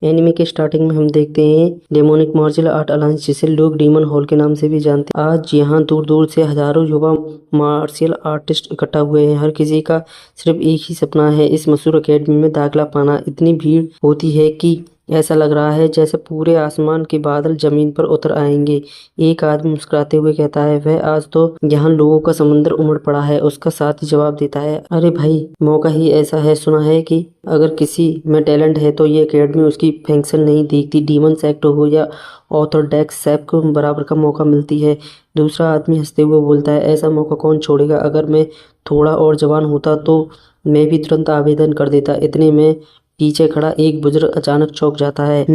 Anime के starting में हम देखते हैं डेमोनिक मार्शल आर्ट अलायंस, जिसे लोग डीमन हॉल के नाम से भी जानते हैं। आज यहाँ दूर दूर से हजारों युवा मार्शल आर्टिस्ट इकट्ठा हुए हैं। हर किसी का सिर्फ एक ही सपना है, इस मशहूर अकेडमी में दाखिला पाना। इतनी भीड़ होती है कि ऐसा लग रहा है जैसे पूरे आसमान के बादल जमीन पर उतर आएंगे। एक आदमी मुस्कुराते हुए कहता है, वह आज तो यहाँ लोगों का समुद्र उमड़ पड़ा है। उसका साथी जवाब देता है, अरे भाई, मौका ही ऐसा है। सुना है कि अगर किसी में टैलेंट है तो ये एकेडमी उसकी फंक्शन नहीं देखती। डीमन सेक्ट हो या ऑर्थोडॉक्स सेक्ट को बराबर का मौका मिलती है। दूसरा आदमी हंसते हुए बोलता है, ऐसा मौका कौन छोड़ेगा। अगर मैं थोड़ा और जवान होता तो मैं भी तुरंत आवेदन कर देता। इतने में पीछे खड़ा एक बुजुर्ग अचानक चौंक जाता है।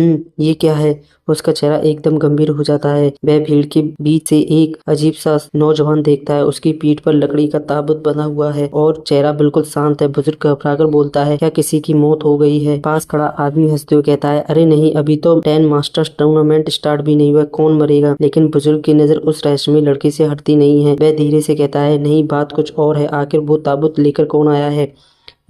ये क्या है। उसका चेहरा एकदम गंभीर हो जाता है। वह भीड़ के बीच से एक अजीब सा नौजवान देखता है। उसकी पीठ पर लकड़ी का ताबूत बंधा हुआ है और चेहरा बिल्कुल शांत है। बुजुर्ग घबराकर बोलता है, क्या किसी की मौत हो गई है। पास खड़ा आदमी हंसते हुए कहता है, अरे नहीं, अभी तो 10 मास्टर्स टूर्नामेंट स्टार्ट भी नहीं हुआ, कौन मरेगा। लेकिन बुजुर्ग की नजर उस रहस्यमयी लड़के से हटती नहीं है। वह धीरे से कहता है, नहीं, बात कुछ और है। आखिर वो ताबूत लेकर कौन आया है।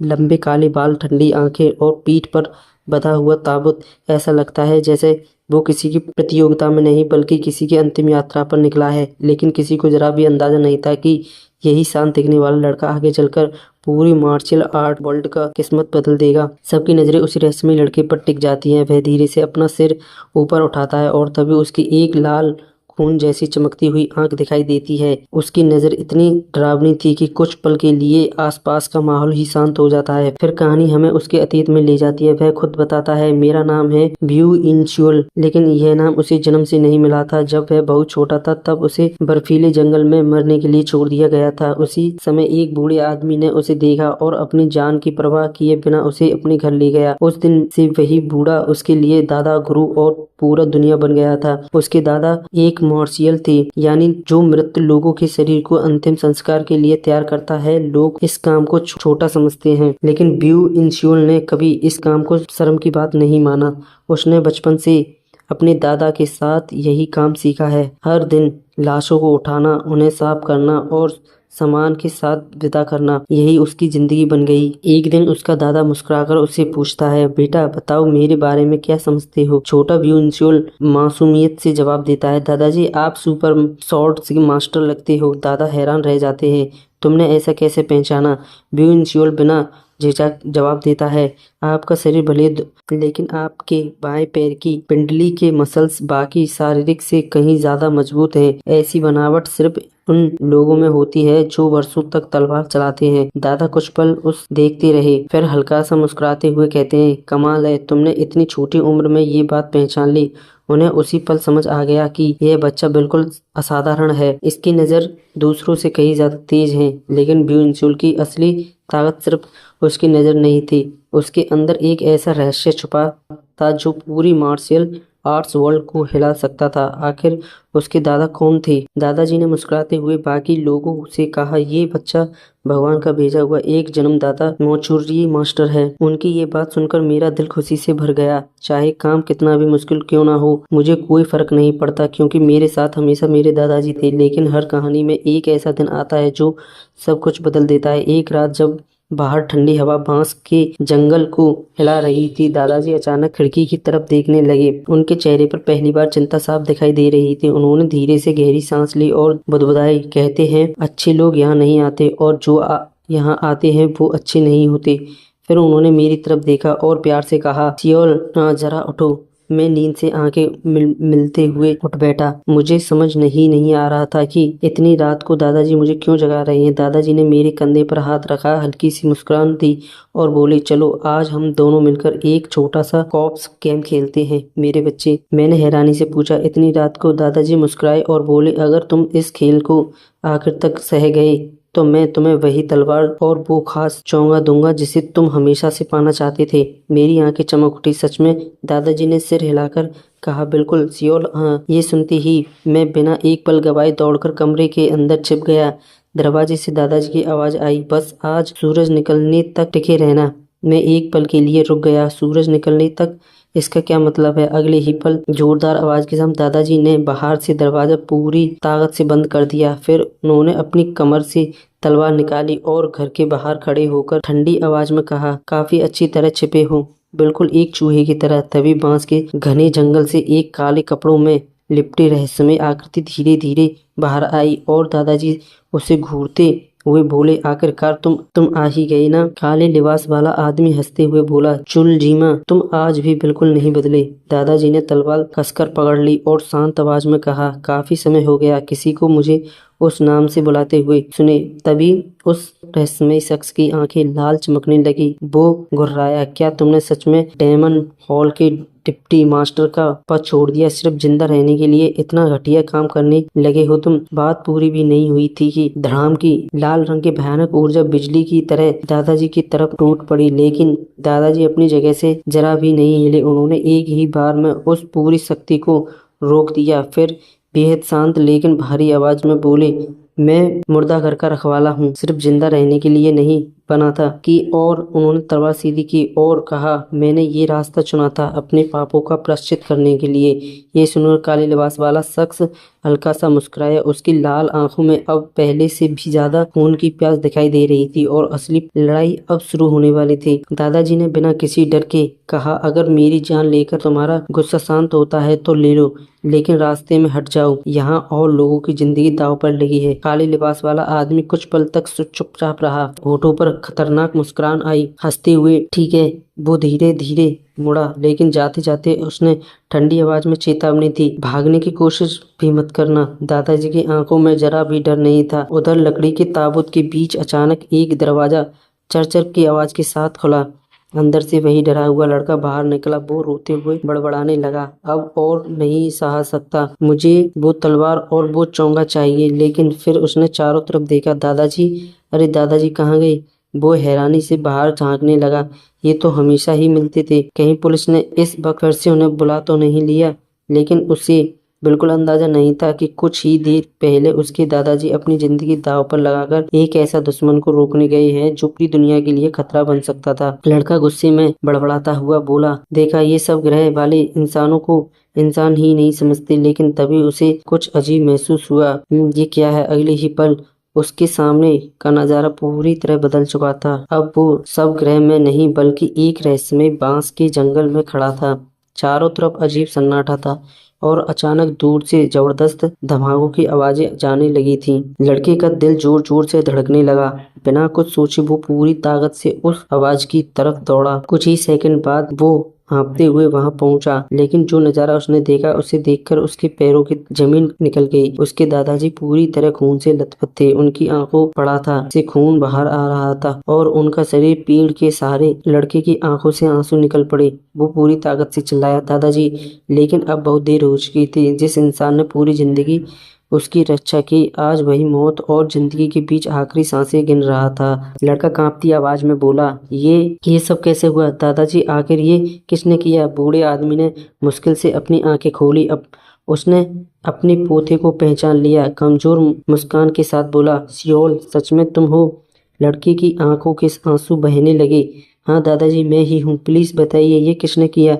लंबे काले बाल, ठंडी आंखें और पीठ पर बंधा हुआ ताबूत। ऐसा लगता है जैसे वो किसी की प्रतियोगिता में नहीं बल्कि किसी की अंतिम यात्रा पर निकला है। लेकिन किसी को जरा भी अंदाजा नहीं था कि यही शांत दिखने वाला लड़का आगे चलकर पूरी मार्शल आर्ट वर्ल्ड का किस्मत बदल देगा। सबकी नजरें उसी रहस्यमयी लड़के पर टिक जाती हैं। वह धीरे से अपना सिर ऊपर उठाता है और तभी उसकी एक लाल खून जैसी चमकती हुई आंख दिखाई देती है। उसकी नजर इतनी डरावनी थी कि कुछ पल के लिए आसपास का माहौल ही शांत हो जाता है। फिर कहानी हमें उसके अतीत में ले जाती है। वह खुद बताता है, मेरा नाम है ब्यू इंश्योल, लेकिन यह नाम उसे जन्म से नहीं मिला था। जब वह बहुत छोटा था तब उसे बर्फीले जंगल में मरने के लिए छोड़ दिया गया था। उसी समय एक बूढ़े आदमी ने उसे देखा और अपनी जान की परवाह किए बिना उसे अपने घर ले गया। उस दिन से वही बूढ़ा उसके लिए दादा, गुरु और पूरा दुनिया बन गया था। उसके दादा एक मार्शियल थे, यानी जो मृत लोगों के शरीर को अंतिम संस्कार के लिए तैयार करता है। लोग इस काम को छोटा समझते हैं, लेकिन ब्यू इंश्योल ने कभी इस काम को शर्म की बात नहीं माना। उसने बचपन से अपने दादा के साथ यही काम सीखा है, हर दिन लाशों को उठाना, उन्हें साफ करना और सामान के साथ विदा करना। यही उसकी जिंदगी बन गई। एक दिन उसका दादा मुस्कुराकर उससे पूछता है, बेटा बताओ, मेरे बारे में क्या समझते हो। छोटा ब्यू इंश्योल मासूमियत से जवाब देता है, दादाजी आप सुपर शॉर्ट के मास्टर लगते हो। दादा हैरान रह जाते हैं, तुमने ऐसा कैसे पहचाना। ब्यू इंश्योल बिना झिझक जवाब देता है, आपका शरीर भले लेकिन आपके बाएं पैर की पिंडली के मसल्स बाकी शारीरिक से कहीं ज्यादा मजबूत हैं। ऐसी बनावट सिर्फ उन लोगों में होती है जो वर्षों तक तलवार चलाते हैं। दादा कुछ पल उस देखते रहे, फिर हल्का सा मुस्कुराते हुए कहते हैं, कमाल है, तुमने इतनी छोटी उम्र में ये बात पहचान ली। उन्हें उसी पल समझ आ गया कि यह बच्चा बिल्कुल असाधारण है। इसकी नज़र दूसरों से कहीं ज्यादा तेज है। लेकिन ब्यू इंश्योल की असली ताकत सिर्फ उसकी नज़र नहीं थी, उसके अंदर एक ऐसा रहस्य छुपा था जो पूरी मार्शल आर्ट्स वर्ल्ड को हिला सकता था। आखिर उसके दादा कौन थे। दादाजी ने मुस्कुराते हुए बाकी लोगों से कहा, ये बच्चा भगवान का भेजा हुआ एक जन्मदाता मौचुर्री मास्टर है। उनकी ये बात सुनकर मेरा दिल खुशी से भर गया। चाहे काम कितना भी मुश्किल क्यों ना हो, मुझे कोई फर्क नहीं पड़ता, क्योंकि मेरे साथ हमेशा मेरे दादाजी थे। लेकिन हर कहानी में एक ऐसा दिन आता है जो सब कुछ बदल देता है। एक रात जब बाहर ठंडी हवा बांस के जंगल को हिला रही थी, दादाजी अचानक खिड़की की तरफ देखने लगे। उनके चेहरे पर पहली बार चिंता साफ दिखाई दे रही थी। उन्होंने धीरे से गहरी सांस ली और बुदबुदाई, कहते हैं अच्छे लोग यहाँ नहीं आते और जो यहाँ आते हैं वो अच्छे नहीं होते। फिर उन्होंने मेरी तरफ देखा और प्यार से कहा, सियोल जरा उठो। मैं नींद से आंखें मिलते हुए उठ बैठा। मुझे समझ नहीं आ रहा था कि इतनी रात को दादाजी मुझे क्यों जगा रहे हैं। दादाजी ने मेरे कंधे पर हाथ रखा, हल्की सी मुस्कुरान दी और बोले, चलो आज हम दोनों मिलकर एक छोटा सा कॉप्स गेम खेलते हैं मेरे बच्चे। मैंने हैरानी से पूछा, इतनी रात को। दादाजी मुस्कुराए और बोले, अगर तुम इस खेल को आखिर तक सह गए तो मैं तुम्हें वही तलवार और वो खास चोंगा दूंगा जिसे तुम हमेशा से पाना चाहते थे। मेरी आंखें चमक उठी। सच में। दादाजी ने सिर हिलाकर कहा, बिल्कुल सियोल, हाँ। ये सुनते ही मैं बिना एक पल गवाए दौड़कर कमरे के अंदर छिप गया। दरवाजे से दादाजी की आवाज आई, बस आज सूरज निकलने तक टिके रहना। मैं एक पल के लिए रुक गया। सूरज निकलने तक, इसका क्या मतलब है। अगले ही पल जोरदार आवाज के साथ दादाजी ने बाहर से दरवाजा पूरी ताकत से बंद कर दिया। फिर उन्होंने अपनी कमर से तलवार निकाली और घर के बाहर खड़े होकर ठंडी आवाज में कहा, काफी अच्छी तरह छिपे हो। बिल्कुल एक चूहे की तरह। तभी बांस के घने जंगल से एक काले कपड़ों में लिपटी रहस्यमय आकृति धीरे धीरे बाहर आई और दादाजी उसे घूरते हुए बोले, आखिरकार तुम आ ही गए ना। काले लिबास वाला आदमी हंसते हुए बोला, चुल जीमा, तुम आज भी बिल्कुल नहीं बदले। दादाजी ने तलवार कसकर पकड़ ली और शांत आवाज में कहा, काफी समय हो गया किसी को मुझे उस नाम से बुलाते हुए सुने। तभी उस रहस्यमय शख्स की आंखें लाल चमकने लगी। वो गुर्राया, क्या तुमने सच में डेमन हॉल के डिप्टी मास्टर का पद छोड़ दिया? सिर्फ जिंदा रहने के लिए इतना घटिया काम करने लगे हो तुम? बात पूरी भी नहीं हुई थी कि धड़ाम की लाल रंग की भयानक ऊर्जा बिजली की तरह दादाजी की तरफ टूट पड़ी। लेकिन दादाजी अपनी जगह से जरा भी नहीं हिले। उन्होंने एक ही बार में उस पूरी शक्ति को रोक दिया। फिर बेहद शांत लेकिन भारी आवाज में बोले, मैं मुर्दा घर का रखवाला हूँ, सिर्फ जिंदा रहने के लिए नहीं बना था कि। और उन्होंने तलवार सीधी की और कहा, मैंने ये रास्ता चुना था अपने पापों का प्रायश्चित करने के लिए। ये सुनकर काले लिबास वाला शख्स हल्का सा मुस्कुराया। उसकी लाल आंखों में अब पहले से भी ज्यादा खून की प्यास दिखाई दे रही थी और असली लड़ाई अब शुरू होने वाली थी। दादाजी ने बिना किसी डर के कहा, अगर मेरी जान लेकर तुम्हारा गुस्सा शांत होता है तो ले लो, लेकिन रास्ते में हट जाओ, यहाँ और लोगों की जिंदगी दांव पर लगी है। काले लिबास वाला आदमी कुछ पल तक चुपचाप रहा। होठों पर खतरनाक मुस्कुराहट आई। हंसते हुए, ठीक है, वो धीरे धीरे मुड़ा, लेकिन जाते जाते उसने ठंडी आवाज में चेतावनी दी, भागने की कोशिश भी मत करना। दादाजी की आंखों में जरा भी डर नहीं था। उधर लकड़ी के ताबूत के बीच अचानक एक दरवाजा चरचर की आवाज के साथ खुला। अंदर से वही डरा हुआ लड़का बाहर निकला। वो रोते हुए बड़बड़ाने लगा, अब और नहीं सहा सकता, मुझे वो तलवार और वो चोंगा चाहिए। लेकिन फिर उसने चारों तरफ देखा, दादाजी, अरे दादाजी कहाँ गए? वो हैरानी से बाहर झांकने लगा। ये तो हमेशा ही मिलते थे, कहीं पुलिस ने इस वक्त फिर से उन्हें बुला तो नहीं लिया? लेकिन उसे बिल्कुल अंदाजा नहीं था कि कुछ ही देर पहले उसके दादाजी अपनी जिंदगी दांव पर लगाकर एक ऐसा दुश्मन को रोकने गए हैं जो पूरी दुनिया के लिए खतरा बन सकता था। लड़का गुस्से में बड़बड़ाता हुआ बोला, देखा, ये सब ग्रह वाले इंसानों को इंसान ही नहीं समझते। लेकिन तभी उसे कुछ अजीब महसूस हुआ। ये क्या है? अगले ही पल उसके सामने का नजारा पूरी तरह बदल चुका था। अब वो सब ग्रह में नहीं बल्कि एक रहस्यमय बांस के जंगल में खड़ा था। चारों तरफ अजीब सन्नाटा था और अचानक दूर से जबरदस्त धमाकों की आवाजें जाने लगी थीं। लड़के का दिल जोर जोर से धड़कने लगा। बिना कुछ सोचे वो पूरी ताकत से उस आवाज की तरफ दौड़ा। कुछ ही सेकंड बाद वो हाँफते हुए वहां पहुंचा, लेकिन जो नजारा उसने देखा उसे देखकर उसके पैरों की जमीन निकल गई। उसके दादाजी पूरी तरह खून से लथपथ थे। उनकी आंखों पड़ा था, से खून बाहर आ रहा था और उनका शरीर पीड़ के सहारे। लड़के की आंखों से आंसू निकल पड़े। वो पूरी ताकत से चिल्लाया, दादाजी! लेकिन अब बहुत देर हो चुकी थी। जिस इंसान ने पूरी जिंदगी उसकी रक्षा की, आज वही मौत और जिंदगी के बीच आखिरी सांसें गिन रहा था। लड़का कांपती आवाज में बोला, ये सब कैसे हुआ दादाजी? आखिर ये किसने किया? बूढ़े आदमी ने मुश्किल से अपनी आंखें खोली। अब उसने अपने पोते को पहचान लिया। कमजोर मुस्कान के साथ बोला, सियोल, सच में तुम हो? लड़के की आंखों के आंसू बहने लगे। हाँ दादाजी, मैं ही हूँ, प्लीज बताइए, ये किसने किया?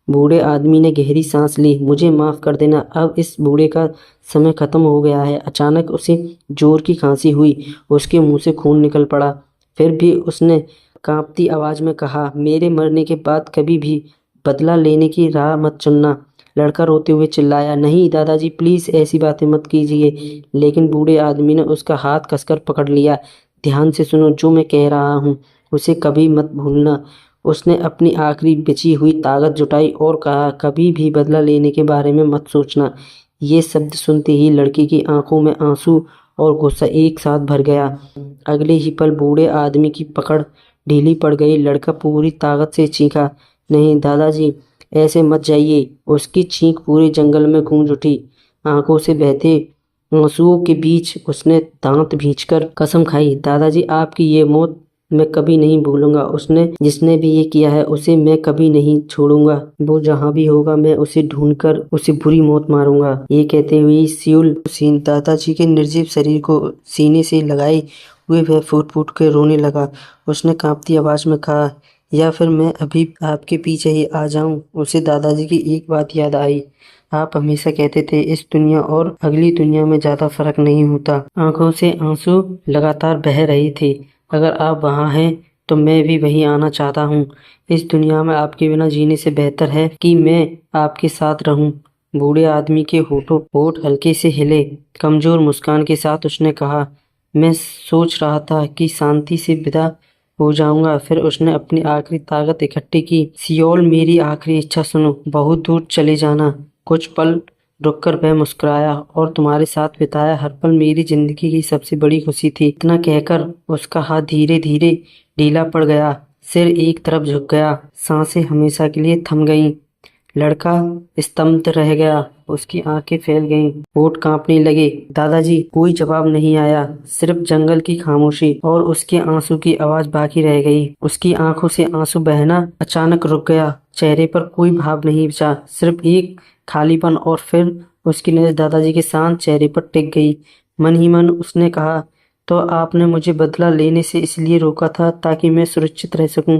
बूढ़े आदमी ने गहरी सांस ली। मुझे माफ कर देना, अब इस बूढ़े का समय खत्म हो गया है। अचानक उसे जोर की खांसी हुई। उसके मुंह से खून निकल पड़ा। फिर भी उसने कांपती आवाज में कहा, मेरे मरने के बाद कभी भी बदला लेने की राह मत चुनना। लड़का रोते हुए चिल्लाया, नहीं दादाजी, प्लीज ऐसी बातें मत कीजिए। लेकिन बूढ़े आदमी ने उसका हाथ कसकर पकड़ लिया। ध्यान से सुनो जो मैं कह रहा हूँ, उसे कभी मत भूलना। उसने अपनी आखिरी बची हुई ताकत जुटाई और कहा, कभी भी बदला लेने के बारे में मत सोचना। ये शब्द सुनते ही लड़की की आंखों में आंसू और गुस्सा एक साथ भर गया। अगले ही पल बूढ़े आदमी की पकड़ ढीली पड़ गई। लड़का पूरी ताकत से चीखा, नहीं दादाजी, ऐसे मत जाइए। उसकी चीख पूरे जंगल में गूंज उठी। आंखों से बहते आंसुओं के बीच उसने दांत भींचकर कसम खाई, दादाजी, आपकी ये मौत मैं कभी नहीं भूलूंगा। उसने जिसने भी ये किया है उसे मैं कभी नहीं छोड़ूंगा। वो जहाँ भी होगा मैं उसे ढूंढकर उसे बुरी मौत मारूंगा। ये कहते हुए सियोल दादाजी के निर्जीव शरीर को सीने से लगाए हुए वह फूट फूट के रोने लगा। उसने कांपती आवाज में कहा, या फिर मैं अभी आपके पीछे ही आ जाऊं? उसे दादाजी की एक बात याद आई, आप हमेशा कहते थे इस दुनिया और अगली दुनिया में ज्यादा फर्क नहीं होता। आंखों से आंसू लगातार बह रहे थे। अगर आप वहाँ हैं तो मैं भी वहीं आना चाहता हूँ। इस दुनिया में आपके बिना जीने से बेहतर है कि मैं आपके साथ रहूं। बूढ़े आदमी के होठ हल्के से हिले। कमजोर मुस्कान के साथ उसने कहा, मैं सोच रहा था कि शांति से विदा हो जाऊंगा। फिर उसने अपनी आखिरी ताकत इकट्ठी की। सियोल, मेरी आखिरी इच्छा सुनो। बहुत दूर चले जाना। कुछ पल रुककर वह मुस्कुराया, और तुम्हारे साथ बिताया हर पल मेरी जिंदगी की सबसे बड़ी खुशी थी। इतना कहकर उसका हाथ धीरे धीरे ढीला पड़ गया। सिर एक तरफ झुक गया। सांसें हमेशा के लिए थम गईं। लड़का स्तब्ध रह गया। उसकी आंखें फैल गईं, होठ कांपने लगे। दादाजी। कोई जवाब नहीं आया, सिर्फ जंगल की खामोशी और उसके आंसू की आवाज बाकी रह गई। उसकी आंखों से आंसू बहना अचानक रुक गया। चेहरे पर कोई भाव नहीं बचा, सिर्फ एक खालीपन। और फिर उसकी नजर दादाजी के शांत चेहरे पर टिक गई। मन ही मन उसने कहा, तो आपने मुझे बदला लेने से इसलिए रोका था ताकि मैं सुरक्षित रह सकूं।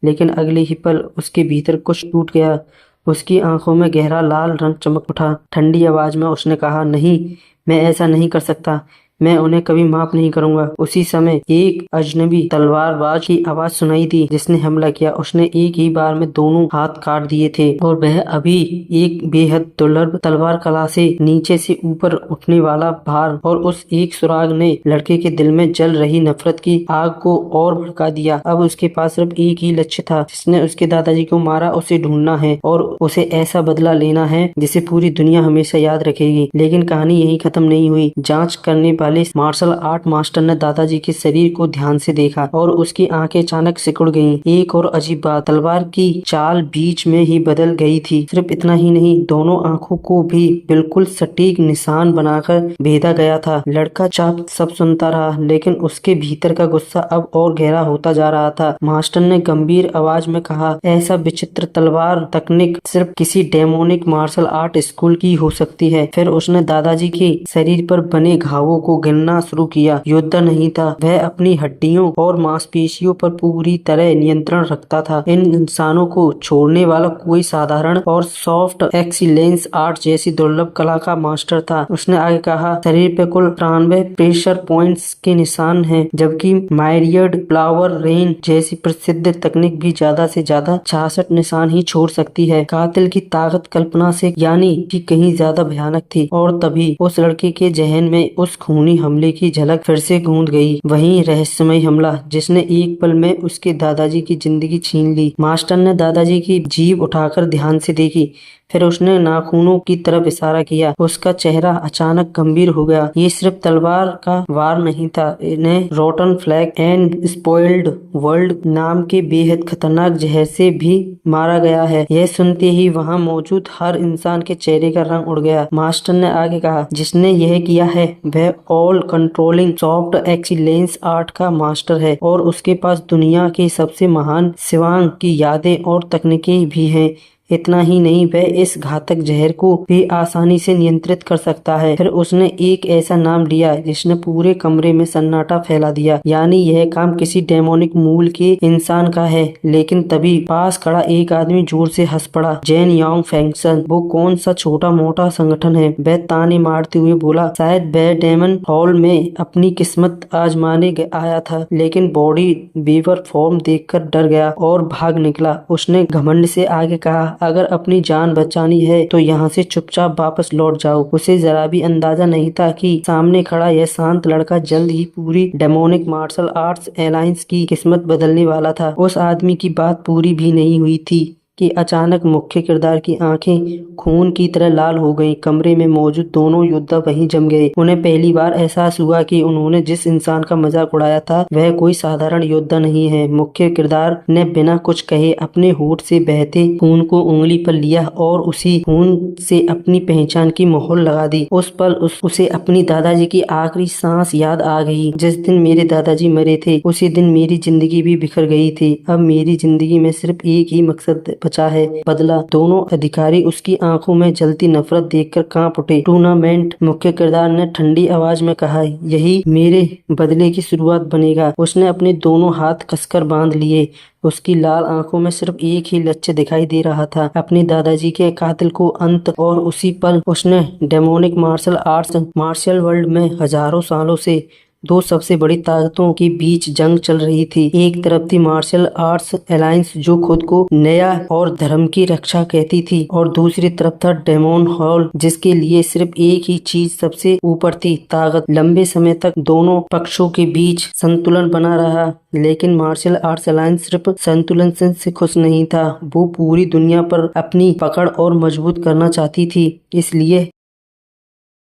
लेकिन अगले ही पल उसके भीतर कुछ टूट गया। उसकी आंखों में गहरा लाल रंग चमक उठा। ठंडी आवाज में उसने कहा, नहीं, मैं ऐसा नहीं कर सकता। मैं उन्हें कभी माफ नहीं करूंगा। उसी समय एक अजनबी तलवारबाज की आवाज सुनाई दी, जिसने हमला किया। उसने एक ही बार में दोनों हाथ काट दिए थे, और वह अभी एक बेहद दुर्लभ तलवार कला से नीचे से ऊपर उठने वाला भार, और उस एक सुराग ने लड़के के दिल में जल रही नफरत की आग को और भड़का दिया। अब उसके पास सिर्फ एक ही लक्ष्य था, जिसने उसके दादाजी को मारा उसे ढूंढना है, और उसे ऐसा बदला लेना है जिसे पूरी दुनिया हमेशा याद रखेगी। लेकिन कहानी यही खत्म नहीं हुई। जांच करने वाले मार्शल आर्ट मास्टर ने दादाजी के शरीर को ध्यान से देखा, और उसकी आंखें अचानक सिकुड़ गईं। एक और अजीब बात, तलवार की चाल बीच में ही बदल गई थी। सिर्फ इतना ही नहीं, दोनों आंखों को भी बिल्कुल सटीक निशान बनाकर भेदा गया था। लड़का चाप सब सुनता रहा, लेकिन उसके भीतर का गुस्सा अब और गहरा होता जा रहा था। मास्टर ने गंभीर आवाज में कहा, ऐसा विचित्र तलवार तकनीक सिर्फ किसी डेमोनिक मार्शल आर्ट स्कूल की हो सकती है। फिर उसने दादाजी के शरीर पर बने घावों को गिनना शुरू किया। योद्धा नहीं था, वह अपनी हड्डियों और मांसपेशियों पर पूरी तरह नियंत्रण रखता था। इन इंसानों को छोड़ने वाला कोई साधारण और सॉफ्ट एक्सीलेंस आर्ट जैसी दुर्लभ कला का मास्टर था। उसने आगे कहा, शरीर पे कुल 93 प्रेशर पॉइंट्स के निशान हैं, जबकि मायरियड फ्लावर रेन जैसी प्रसिद्ध तकनीक भी ज्यादा से ज्यादा 66 निशान ही छोड़ सकती है। कातिल की ताकत कल्पना से यानी कि कहीं ज्यादा भयानक थी। और तभी उस लड़के के जहन में उस खूनी हमले की झलक फिर से गूंज गई। वही रहस्यमय हमला जिसने एक पल में उसके दादाजी की जिंदगी छीन ली। मास्टर ने दादाजी की जीभ उठाकर ध्यान से देखी, फिर उसने नाखूनों की तरफ इशारा किया। उसका चेहरा अचानक गंभीर हो गया। ये सिर्फ तलवार का वार नहीं था, इन्हें rotten flag and spoiled world नाम के बेहद खतरनाक जहर से भी मारा गया है। यह सुनते ही वहां मौजूद हर इंसान के चेहरे का रंग उड़ गया। मास्टर ने आगे कहा, जिसने यह किया है वह all controlling soft excellence art का मास्टर है, और उसके पास दुनिया के सबसे महान शिवांग की यादें और तकनीकें भी हैं। इतना ही नहीं, वह इस घातक जहर को भी आसानी से नियंत्रित कर सकता है। फिर उसने एक ऐसा नाम लिया जिसने पूरे कमरे में सन्नाटा फैला दिया, यानी यह काम किसी डेमोनिक मूल के इंसान का है। लेकिन तभी पास खड़ा एक आदमी जोर से हंस पड़ा, जैन यांग फैंक्शन। वो कौन सा छोटा मोटा संगठन है? वह ताने मारते हुए बोला, शायद वह डेमन हॉल में अपनी किस्मत आजमाने आया था, लेकिन बॉडी बेवर फॉर्म देखकर डर गया और भाग निकला। उसने घमंड से आगे कहा, अगर अपनी जान बचानी है तो यहाँ से चुपचाप वापस लौट जाओ। उसे जरा भी अंदाजा नहीं था कि सामने खड़ा यह शांत लड़का जल्द ही पूरी डेमोनिक मार्शल आर्ट्स अलायंस की किस्मत बदलने वाला था। उस आदमी की बात पूरी भी नहीं हुई थी कि अचानक मुख्य किरदार की आंखें खून की तरह लाल हो गईं। कमरे में मौजूद दोनों योद्धा वहीं जम गए। उन्हें पहली बार एहसास हुआ कि उन्होंने जिस इंसान का मजाक उड़ाया था वह कोई साधारण योद्धा नहीं है। मुख्य किरदार ने बिना कुछ कहे अपने होठ से बहते खून को उंगली पर लिया और उसी खून से अपनी पहचान की मोहर लगा दी। उस पल उसे अपनी दादाजी की आखिरी सांस याद आ गई। जिस दिन मेरे दादाजी मरे थे उसी दिन मेरी जिंदगी भी बिखर गई थी। अब मेरी जिंदगी में सिर्फ एक ही मकसद बचा है, बदला। दोनों अधिकारी उसकी आंखों में जलती नफरत देखकर कांप उठे। टूर्नामेंट, मुख्य किरदार ने ठंडी आवाज में कहा, यही मेरे बदले की शुरुआत बनेगा। उसने अपने दोनों हाथ कसकर बांध लिए। उसकी लाल आंखों में सिर्फ एक ही लक्ष्य दिखाई दे रहा था, अपने दादाजी के कातिल को अंत। और उसी पल उसने demonic martial arts martial world में हजारों सालों से दो सबसे बड़ी ताकतों के बीच जंग चल रही थी। एक तरफ थी मार्शल आर्ट्स अलायंस जो खुद को नया और धर्म की रक्षा कहती थी, और दूसरी तरफ था डेमोन हॉल जिसके लिए सिर्फ एक ही चीज सबसे ऊपर थी, ताकत। लंबे समय तक दोनों पक्षों के बीच संतुलन बना रहा, लेकिन मार्शल आर्ट्स अलायंस सिर्फ संतुलन से खुश नहीं था, वो पूरी दुनिया पर अपनी पकड़ और मजबूत करना चाहती थी। इसलिए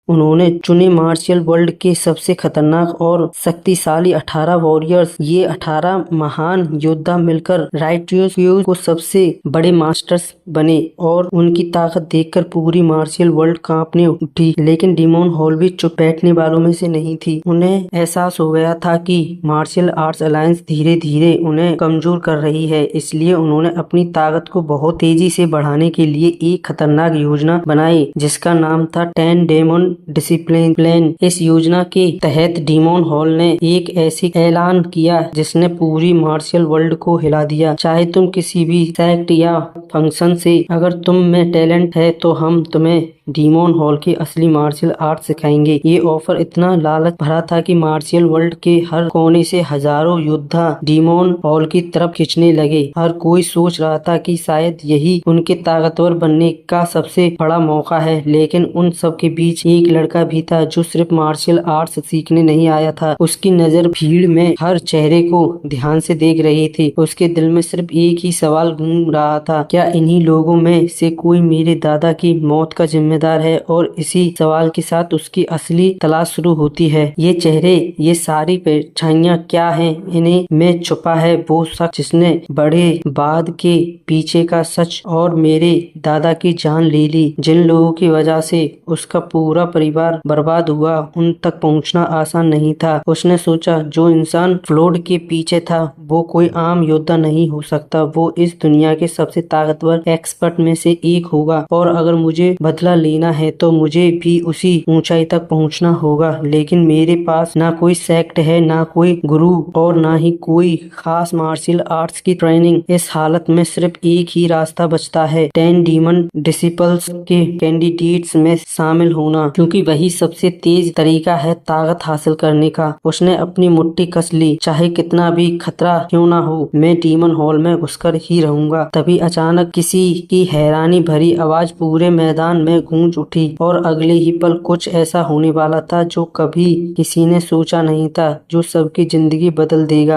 उन्होंने चुने मार्शल वर्ल्ड के सबसे खतरनाक और शक्तिशाली 18 वॉरियर्स। ये 18 महान योद्धा मिलकर राइटियोस को सबसे बड़े मास्टर्स बने, और उनकी ताकत देखकर पूरी मार्शल वर्ल्ड कांपने उठी। लेकिन डेमोन हॉल भी चुप बैठने वालों में से नहीं थी। उन्हें एहसास हो गया था कि मार्शल आर्ट्स अलायंस धीरे धीरे उन्हें कमजोर कर रही है। इसलिए उन्होंने अपनी ताकत को बहुत तेजी से बढ़ाने के लिए एक खतरनाक योजना बनाई जिसका नाम था 10 डेमन डिसिप्लिन प्लान। इस योजना के तहत डेमोन हॉल ने एक ऐसी ऐलान किया जिसने पूरी मार्शल वर्ल्ड को हिला दिया। चाहे तुम किसी भी सेक्ट या फंक्शन से, अगर तुम में टैलेंट है तो हम तुम्हें डेमोन हॉल के असली मार्शल आर्ट सिखाएंगे। ये ऑफर इतना लालच भरा था कि मार्शल वर्ल्ड के हर कोने से हजारों योद्धा डेमोन हॉल की तरफ खींचने लगे। हर कोई सोच रहा था कि शायद यही उनके ताकतवर बनने का सबसे बड़ा मौका है, लेकिन उन सब के बीच एक लड़का भी था जो सिर्फ मार्शल आर्ट्स सीखने नहीं आया था। उसकी नजर भीड़ में हर चेहरे को ध्यान से देख रही थी। उसके दिल में सिर्फ एक ही सवाल घूम रहा था, क्या इन्हीं लोगों में से कोई मेरे दादा की मौत का जिम्मेदार है? और इसी सवाल के साथ उसकी असली तलाश शुरू होती है। ये चेहरे, ये सारी परछाइयां क्या हैं? इन्हें में छुपा है वो शख्स जिसने बड़े बाद के पीछे का सच और मेरे दादा की जान ले ली। जिन लोगों की वजह से उसका पूरा परिवार बर्बाद हुआ, उन तक पहुंचना आसान नहीं था। उसने सोचा जो इंसान फ्लोड के पीछे था वो कोई आम योद्धा नहीं हो सकता, वो इस दुनिया के सबसे ताकतवर एक्सपर्ट में से एक होगा, और अगर मुझे बदला लेना है तो मुझे भी उसी ऊंचाई तक पहुंचना होगा। लेकिन मेरे पास ना कोई सेक्ट है, ना कोई गुरु, और ना ही कोई खास मार्शल आर्ट्स की ट्रेनिंग। इस हालत में सिर्फ एक ही रास्ता बचता है, 10 डीमन डिसिपल्स के कैंडिडेट्स में शामिल होना, क्योंकि वही सबसे तेज तरीका है ताकत हासिल करने का। उसने अपनी मुट्ठी कस ली, चाहे कितना भी खतरा क्यों ना हो, मैं डीमन हॉल में घुसकर ही रहूंगा। तभी अचानक किसी की हैरानी भरी आवाज पूरे मैदान में गूंज उठी, और अगले ही पल कुछ ऐसा होने वाला था जो कभी किसी ने सोचा नहीं था, जो सबकी जिंदगी बदल देगा।